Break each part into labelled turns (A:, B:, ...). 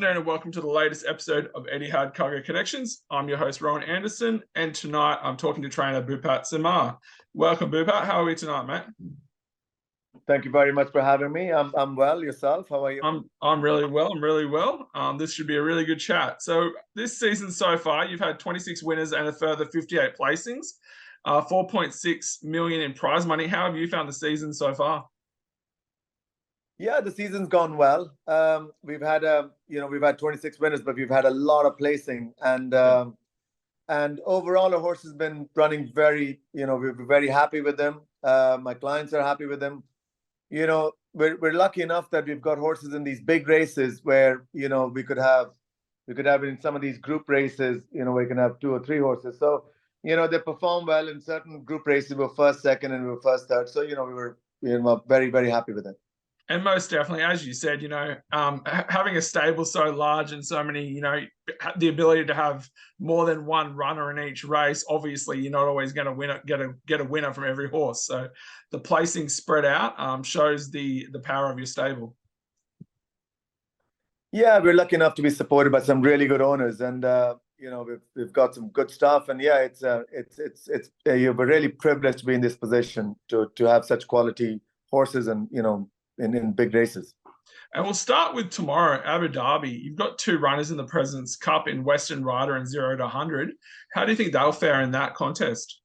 A: afternoon and welcome to the latest episode of Etihad Cargo Connections. I'm your host, Rowan Anderson, and tonight I'm talking to trainer Bhupat Seemar. Welcome, Bhupat. How are we tonight, mate?
B: Thank you very much for having me. I'm well. Yourself? How are you?
A: I'm really well. This should be a really good chat. So this season so far, you've had 26 winners and a further 58 placings, 4.6 million in prize money. How have you found the season so far?
B: Yeah, the season's gone well. We've had 26 winners, but we've had a lot of placing, and overall, our horse has been running very. We're very happy with them. My clients are happy with them. We're lucky enough that we've got horses in these big races where we could have in some of these group races. We can have 2 or 3 horses. So they perform well in certain group races. We were first, second, and we were first, third. So we were very, very happy with it.
A: And most definitely, as you said, having a stable so large and so many, the ability to have more than one runner in each race, obviously you're not always going to get a winner from every horse. So the placing spread out shows the power of your stable.
B: Yeah, we're lucky enough to be supported by some really good owners, and we've got some good stuff. And yeah, we're really privileged to be in this position to have such quality horses and in big races.
A: And we'll start with tomorrow, Abu Dhabi. You've got 2 runners in the President's Cup in Western Rider and 0 to 100. How do you think they'll fare in that contest?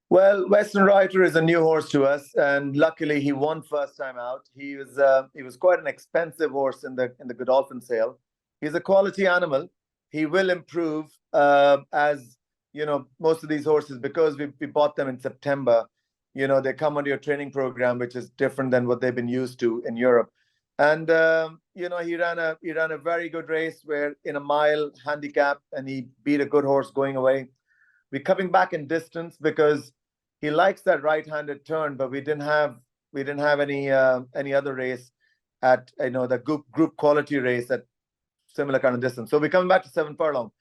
B: Well, Western Rider is a new horse to us, and luckily he won first time out. He was quite an expensive horse in the Godolphin sale. He's a quality animal. He will improve as most of these horses, because we bought them in September. They come under your training program, which is different than what they've been used to in Europe. And he ran a very good race where in a mile handicap, and he beat a good horse going away. We're coming back in distance because he likes that right-handed turn, but we didn't have any other race at the group quality race at similar kind of distance. So we're coming back to 7 furlong.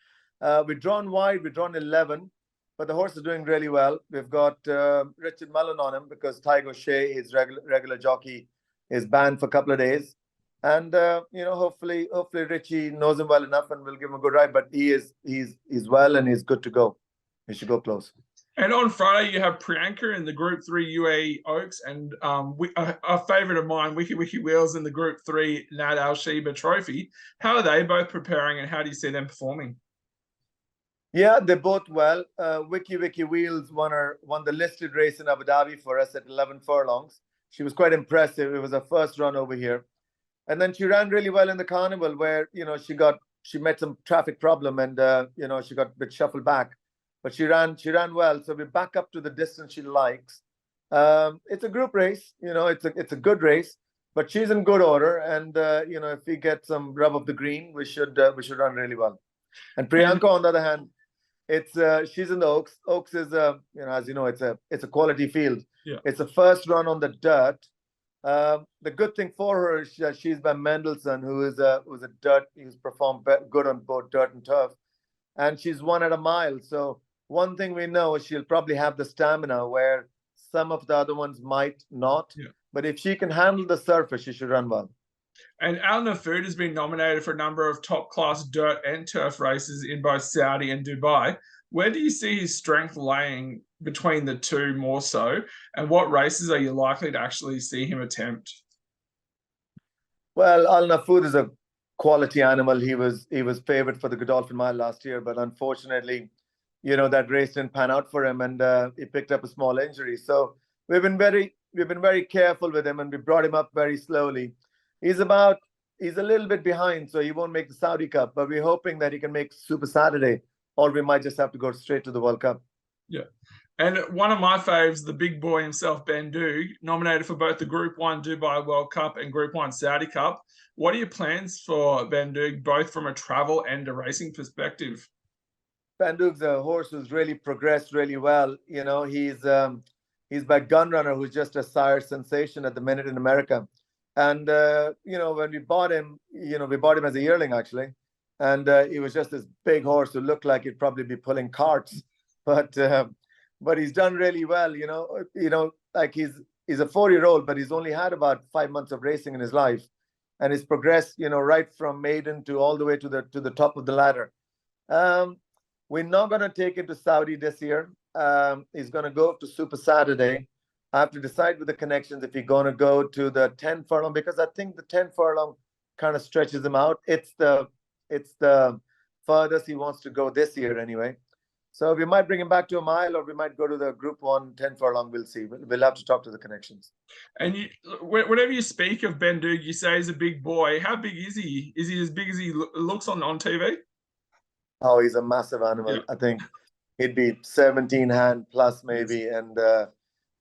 B: We've drawn wide. We've drawn 11. But the horse is doing really well. We've got Richard Mullen on him because Tygo Shea, his regular jockey, is banned for a couple of days. And hopefully Richie knows him well enough and will give him a good ride. But he's well and he's good to go. He should go close.
A: And on Friday, you have Priyanka in the Group 3 UAE Oaks, and a favourite of mine, Wiki Wheels in the Group 3 Nad Al Sheba Trophy. How are they both preparing, and how do you see them performing?
B: Yeah, they're both well. Wiki Wheels won the listed race in Abu Dhabi for us at 11 furlongs. She was quite impressive. It was her first run over here. And then she ran really well in the carnival where, she met some traffic problem and, she got a bit shuffled back. But she ran well. So we're back up to the distance she likes. It's a group race. It's a good race. But she's in good order. And, if we get some rub of the green, we should run really well. And Priyanka, on the other hand, she's in the Oaks. Oaks is as you know, it's a quality field.
A: Yeah.
B: It's a first run on the dirt. The good thing for her is that she's by Mendelssohn, who's performed good on both dirt and turf, and she's won at a mile. So one thing we know is she'll probably have the stamina where some of the other ones might not.
A: Yeah.
B: But if she can handle the surface, she should run well.
A: And Al Nafood has been nominated for a number of top-class dirt and turf races in both Saudi and Dubai. Where do you see his strength laying between the two more so? And what races are you likely to actually see him attempt?
B: Well, Al Nafood is a quality animal. He was favoured for the Godolphin Mile last year, but unfortunately, that race didn't pan out for him, and he picked up a small injury. So we've been very careful with him, and we brought him up very slowly. He's a little bit behind, so he won't make the Saudi Cup, but we're hoping that he can make Super Saturday, or we might just have to go straight to the World Cup.
A: Yeah. And one of my faves, the big boy himself, Ben Doog, nominated for both the Group 1 Dubai World Cup and Group 1 Saudi Cup. What are your plans for Ben Doog, both from a travel and a racing perspective?
B: Ben Doog's a horse who's really progressed really well. He's by Gunrunner, who's just a sire sensation at the minute in America. And, when we bought him, we bought him as a yearling, actually. And he was just this big horse who looked like he'd probably be pulling carts. But he's done really well, like he's a 4-year-old, but he's only had about 5 months of racing in his life. and he's progressed, right from maiden to all the way to the top of the ladder. We're not going to take him to Saudi this year. He's going to go to Super Saturday. I have to decide with the connections if he's going to go to the 10 furlong, because I think the 10 furlong kind of stretches him out. It's the furthest he wants to go this year anyway. So we might bring him back to a mile, or we might go to the Group 1 10 furlong. We'll see. We'll have to talk to the connections.
A: And whenever you speak of Ben Doog, you say he's a big boy. How big is he? Is he as big as he looks on TV?
B: Oh, he's a massive animal.
A: Yeah.
B: I think he'd be 17 hand plus maybe, and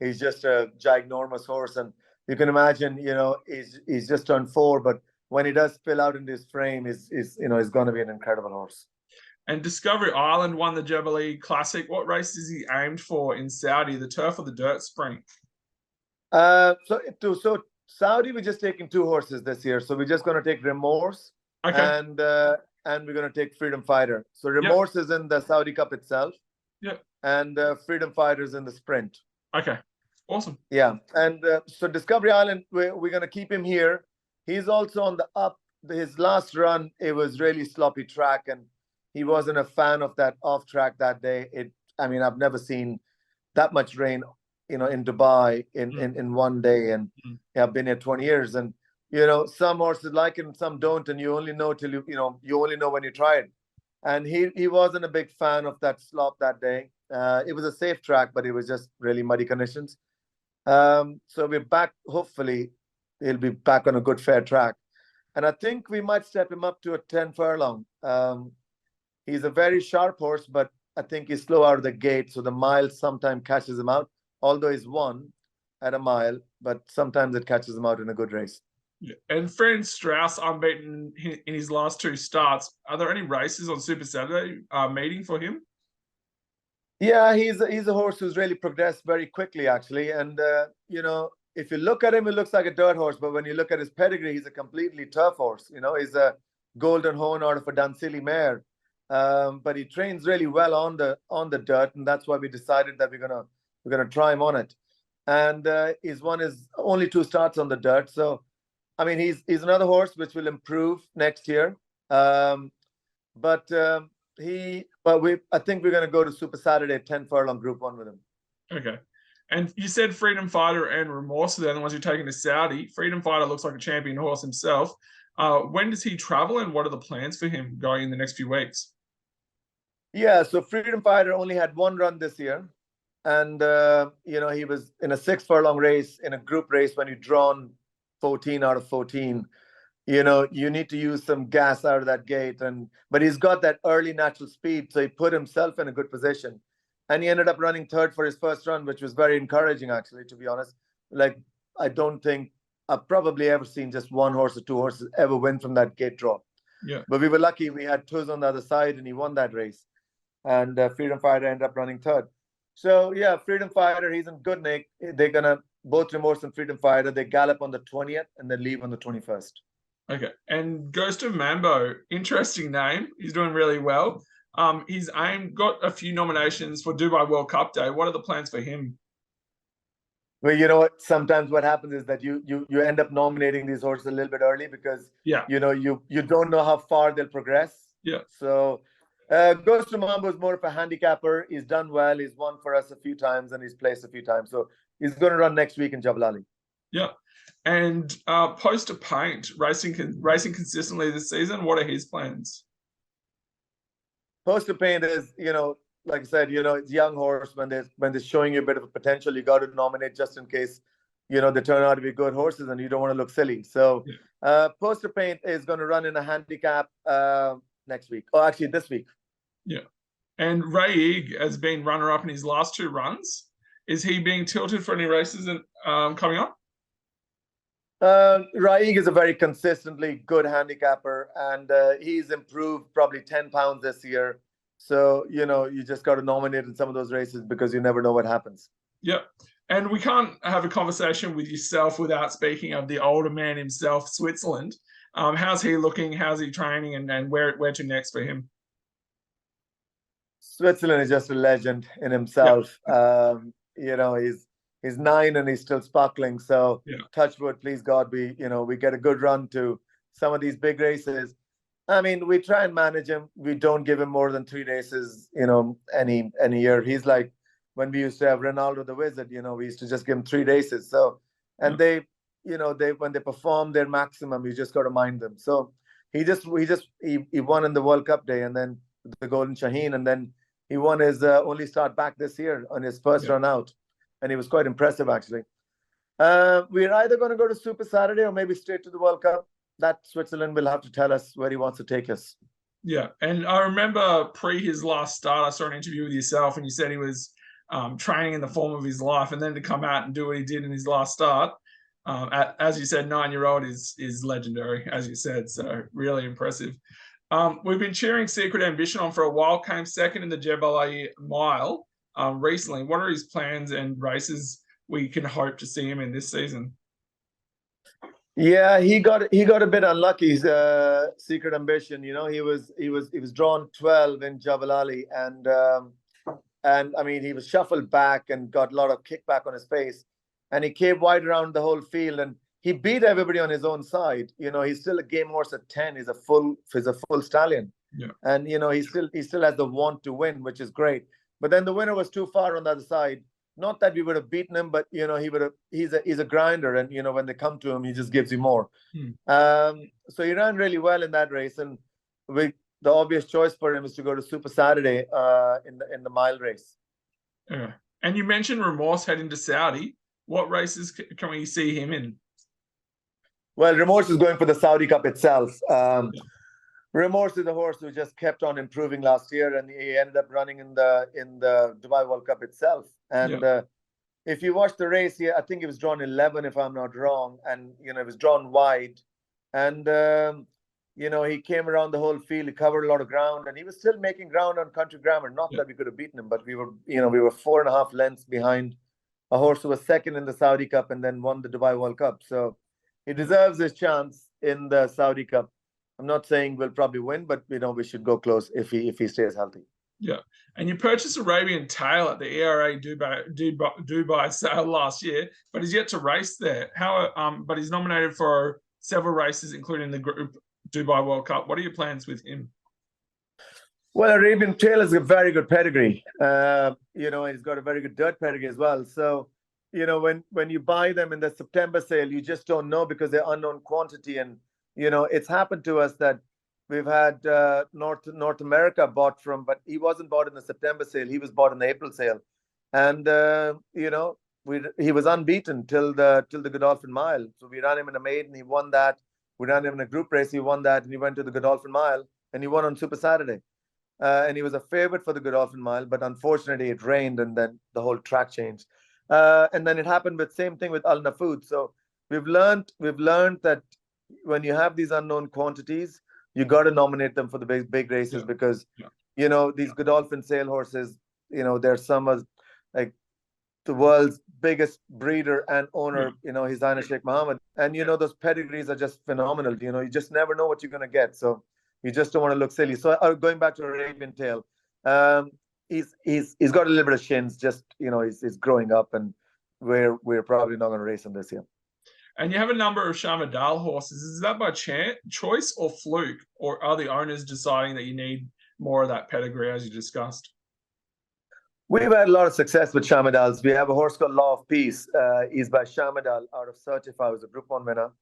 B: he's just a ginormous horse. And you can imagine, he's just turned 4, but when he does fill out into his frame, he's going to be an incredible horse.
A: And Discovery Island won the Zabeel Classic. What race is he aimed for in Saudi, the turf or the dirt sprint?
B: So Saudi, we're just taking 2 horses this year. So we're just going to take Remorse,
A: okay,
B: and we're going to take Freedom Fighter. So Remorse is in the Saudi Cup itself.
A: Yep.
B: And Freedom Fighter is in the sprint.
A: Okay, awesome.
B: Yeah, and so Discovery Island, we're going to keep him here. He's also on the up. His last run, it was really sloppy track, and he wasn't a fan of that off track that day. I've never seen that much rain, in Dubai in one day, and I've been here 20 years, and some horses like it and some don't, and you only know till you only know when you try it. And he wasn't a big fan of that slop that day. It was a safe track, but it was just really muddy conditions. So we're back. Hopefully, he'll be back on a good fair track, and I think we might step him up to a 10 furlong. He's a very sharp horse, but I think he's slow out of the gate, so the mile sometimes catches him out. Although he's won at a mile, but sometimes it catches him out in a good race.
A: Yeah. And Fred Strauss unbeaten in his last 2 starts. Are there any races on Super Saturday meeting for him?
B: Yeah, he's a horse who's really progressed very quickly, actually. And if you look at him, he looks like a dirt horse, but when you look at his pedigree, he's a completely turf horse. He's a golden horn out of a Duncilly mare. But he trains really well on the dirt, and that's why we decided that we're gonna try him on it. And he's won his only 2 starts on the dirt. So, he's another horse which will improve next year. I think we're gonna go to Super Saturday 10 furlong Group 1 with him.
A: Okay. And you said Freedom Fighter and Remorse are the only ones you're taking to Saudi. Freedom Fighter looks like a champion horse himself. When does he travel, and what are the plans for him going in the next few weeks?
B: Yeah, so Freedom Fighter only had 1 run this year. And, he was in a 6 furlong race, in a group race, when you've drawn 14 out of 14. You need to use some gas out of that gate. But he's got that early natural speed, so he put himself in a good position. And he ended up running 3rd for his first run, which was very encouraging, actually, to be honest. Like, I don't think I've probably ever seen just 1 horse or 2 horses ever win from that gate draw.
A: Yeah.
B: But we were lucky. We had Tuz on the other side, and he won that race. And Freedom Fighter ended up running 3rd. So, yeah, Freedom Fighter, he's in good nick. They're going to, both Remorse and Freedom Fighter, they gallop on the 20th and they leave on the 21st.
A: Okay. And Ghost of Mambo, interesting name. He's doing really well. He's got a few nominations for Dubai World Cup Day. What are the plans for him?
B: Well, you know what? Sometimes what happens is that you end up nominating these horses a little bit early because, you don't know how far they'll progress.
A: Yeah.
B: So, Ghost of Mambo is more of a handicapper. He's done well. He's won for us a few times and he's placed a few times. So he's going to run next week in Jebel Ali.
A: Yeah. And Poster Paint, racing consistently this season. What are his plans?
B: Poster Paint is, like I said, it's young horse. When they're showing you a bit of a potential, you got to nominate just in case, they turn out to be good horses and you don't want to look silly. So Poster Paint is going to run in a handicap next week. Oh, actually this week. Yeah.
A: And Ray Eag has been runner-up in his last 2 runs. Is he being tilted for any races coming up?
B: Ray Eag is a very consistently good handicapper, and he's improved probably 10 pounds this year. So, you just got to nominate in some of those races because you never know what happens.
A: Yeah. And we can't have a conversation with yourself without speaking of the older man himself, Switzerland. How's he looking? How's he training? And where to next for him?
B: Switzerland is just a legend in himself. Yeah. He's 9 and he's still sparkling. So touch wood, please God, we get a good run to some of these big races. I mean, we try and manage him. We don't give him more than 3 races, any year. He's like when we used to have Ronaldo the Wizard, we used to just give him 3 races. So, and they when they perform their maximum, you just got to mind them. So he won in the World Cup day, and then the Golden Shaheen, and then he won his only start back this year on his first run out, and he was quite impressive actually. We're either going to go to Super Saturday or maybe straight to the World Cup. That Switzerland will have to tell us where he wants to take us.
A: Yeah, and I remember pre his last start, I saw an interview with yourself, and you said he was training in the form of his life, and then to come out and do what he did in his last start, as you said, 9-year-old is legendary, as you said. So really impressive. We've been cheering Secret Ambition on for a while. Came second in the Jebel Ali Mile recently. What are his plans and races we can hope to see him in this season?
B: Yeah, he got a bit unlucky. His Secret Ambition, he was drawn 12 in Jebel Ali, and I mean he was shuffled back and got a lot of kickback on his face, and he came wide around the whole field, and he beat everybody on his own side. He's still a game horse at 10. He's a full stallion, and he still has the want to win, which is great. But then the winner was too far on the other side. Not that we would have beaten him, but he's a grinder, and when they come to him, he just gives you more. So he ran really well in that race, and the obvious choice for him is to go to Super Saturday in the mile race.
A: Yeah. And you mentioned Remorse heading to Saudi. What races can we see him in?
B: Well, Remorse is going for the Saudi Cup itself. Remorse is a horse who just kept on improving last year, and he ended up running in the Dubai World Cup itself. And if you watch the race here, I think it was drawn 11, if I'm not wrong, and it was drawn wide, and he came around the whole field, he covered a lot of ground, and he was still making ground on Country Grammar. Not that we could have beaten him, but we were 4.5 lengths behind a horse who was second in the Saudi Cup and then won the Dubai World Cup. So he deserves his chance in the Saudi Cup. I'm not saying we'll probably win, but we should go close if he stays healthy.
A: Yeah, and you purchased Arabian Tail at the ERA Dubai sale last year, but he's yet to race there. But he's nominated for several races, including the Group Dubai World Cup. What are your plans with him?
B: Well, Arabian Tail is a very good pedigree. He's got a very good dirt pedigree as well. So, when you buy them in the September sale, you just don't know because they're unknown quantity. And it's happened to us that we've had North America bought from, but he wasn't bought in the September sale. He was bought in the April sale, and he was unbeaten till the Godolphin Mile. So we ran him in a maiden, he won that. We ran him in a group race, he won that, and he went to the Godolphin Mile, and he won on Super Saturday. And he was a favorite for the Godolphin Mile, but unfortunately it rained, and then the whole track changed. And then it happened with same thing with Al Nafud. So we've learned that when you have these unknown quantities, you got to nominate them for the big races because these Godolphin sale horses, there's some like the world's biggest breeder and owner, His Highness Sheikh Mohammed, and those pedigrees are just phenomenal. You just never know what you're going to get, so you just don't want to look silly. So going back to Arabian Tail, he's got a little bit of shins, just he's growing up, and we're probably not going to race him this year.
A: And you have a number of Shamadal horses. Is that by choice or fluke? Or are the owners deciding that you need more of that pedigree, as you discussed?
B: We've had a lot of success with Shamadals. We have a horse called Law of Peace. He's by Shamadal out of Certify, who's a Group 1 winner.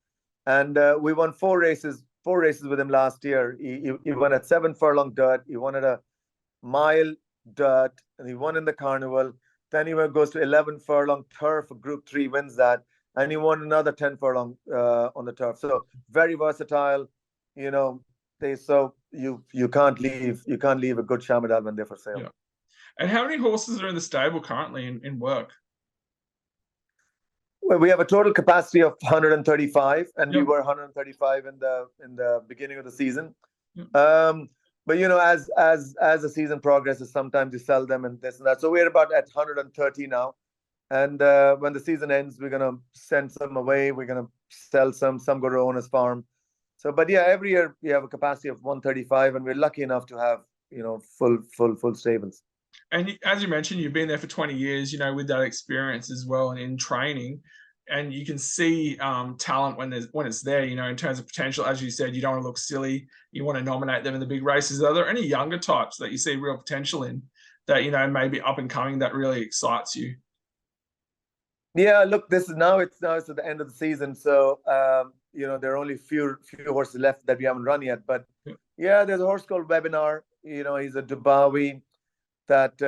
B: And we won 4 races with him last year. He won at 7 furlong dirt. He won at a mile dirt. And he won in the carnival. Then he goes to 11 furlong turf, Group 3, wins that. And he won another 10 furlong on the turf. So very versatile. So you can't leave a good Shamadal when they're for sale.
A: Yeah. And how many horses are in the stable currently in work?
B: Well, we have a total capacity of 135, and we were 135 in the beginning of the season. But as the season progresses, sometimes you sell them and this and that. So we're about at 130 now. And when the season ends, we're gonna send some away. We're gonna sell some go to owner's farm. So, but yeah, every year we have a capacity of 135, and we're lucky enough to have full stables.
A: And as you mentioned, you've been there for 20 years. With that experience as well, and in training, and you can see talent when it's there, you know, in terms of potential. As you said, you don't want to look silly. You want to nominate them in the big races. Are there any younger types that you see real potential in that, you know, maybe up and coming that really excites you?
B: Yeah, look, it's at the end of the season, so you know, there are only few horses left that we haven't run yet. But yeah, there's a horse called Webinar. You know, he's a Dubawi that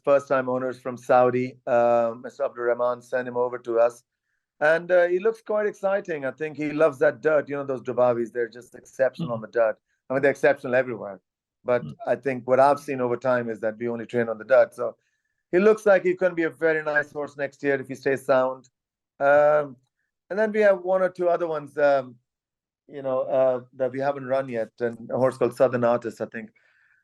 B: first time owners from Saudi, Mr. Abdul Rahman, sent him over to us, and he looks quite exciting. I think he loves that dirt. You know, those Dubawis, they're just exceptional on the dirt. I mean, they're exceptional everywhere. But I think what I've seen over time is that we only train on the dirt. So he looks like he can be a very nice horse next year if he stays sound. And then we have one or two other ones, you know, that we haven't run yet. And a horse called Southern Artist, I think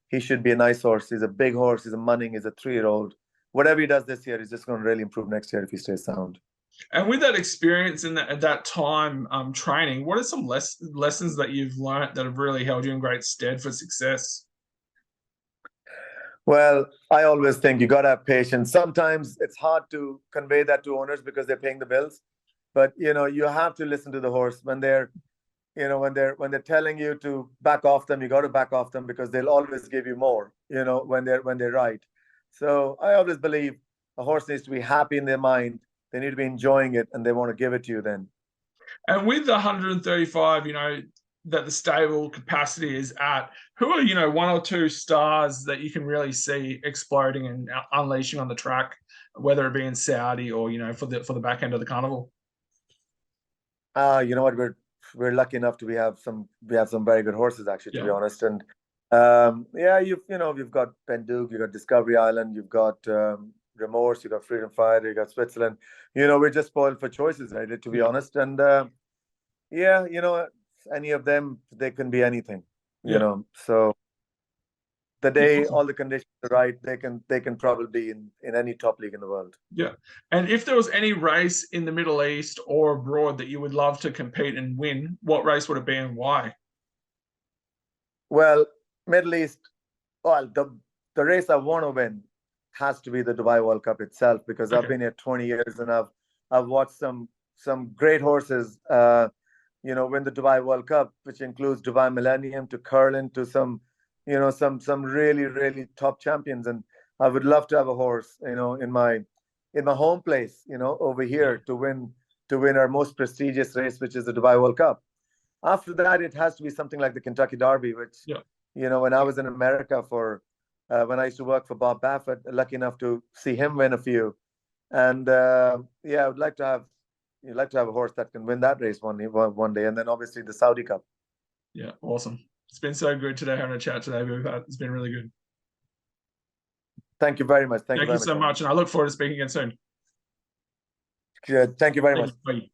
B: he should be a nice horse. He's a big horse. He's a Munning. He's a 3-year-old. Whatever he does this year, he's just going to really improve next year if he stays sound.
A: And with that experience in at that time training, what are some lessons that you've learned that have really held you in great stead for success?
B: Well, I always think you got to have patience. Sometimes it's hard to convey that to owners because they're paying the bills. But, you know, you have to listen to the horse when they're, you know, when they're telling you to back off them, you got to back off them because they'll always give you more, you know, when they're right. So I always believe a horse needs to be happy in their mind. They need to be enjoying it, and they want to give it to you then.
A: And with the 135, you know, that the stable capacity is at, who are, you know, one or two stars that you can really see exploding and unleashing on the track, whether it be in Saudi or, you know, for the back end of the carnival?
B: You know what, we're lucky enough to we have some very good horses, actually, to be honest. And yeah, you've got Penduk, you've got Discovery Island, you've got Remorse, you've got Freedom Fighter, you've got Switzerland. You know, we're just spoiled for choices, right, to be honest. And yeah, you know, any of them, they can be anything, you know. So the day all the conditions are right, they can probably be in any top league in the world.
A: Yeah. And if there was any race in the Middle East or abroad that you would love to compete and win, what race would it be and why?
B: Well, Middle East, well, the race I want to win has to be the Dubai World Cup itself, because I've been here 20 years and I've watched some great horses you know, win the Dubai World Cup, which includes Dubai Millennium to Curlin to some really, really top champions. And I would love to have a horse, you know, in my home place, you know, over here to win our most prestigious race, which is the Dubai World Cup. After that, it has to be something like the Kentucky Derby, which, you know, when I was in America when I used to work for Bob Baffert, lucky enough to see him win a few. And yeah, I would like to have a horse that can win that race one day, and then obviously the Saudi Cup.
A: Yeah, awesome. It's been so good today having a chat today. It's been really good.
B: Thank you very much.
A: Thank you so much, and I look forward to speaking again soon.
B: Good. Thank you very much.
A: Bye.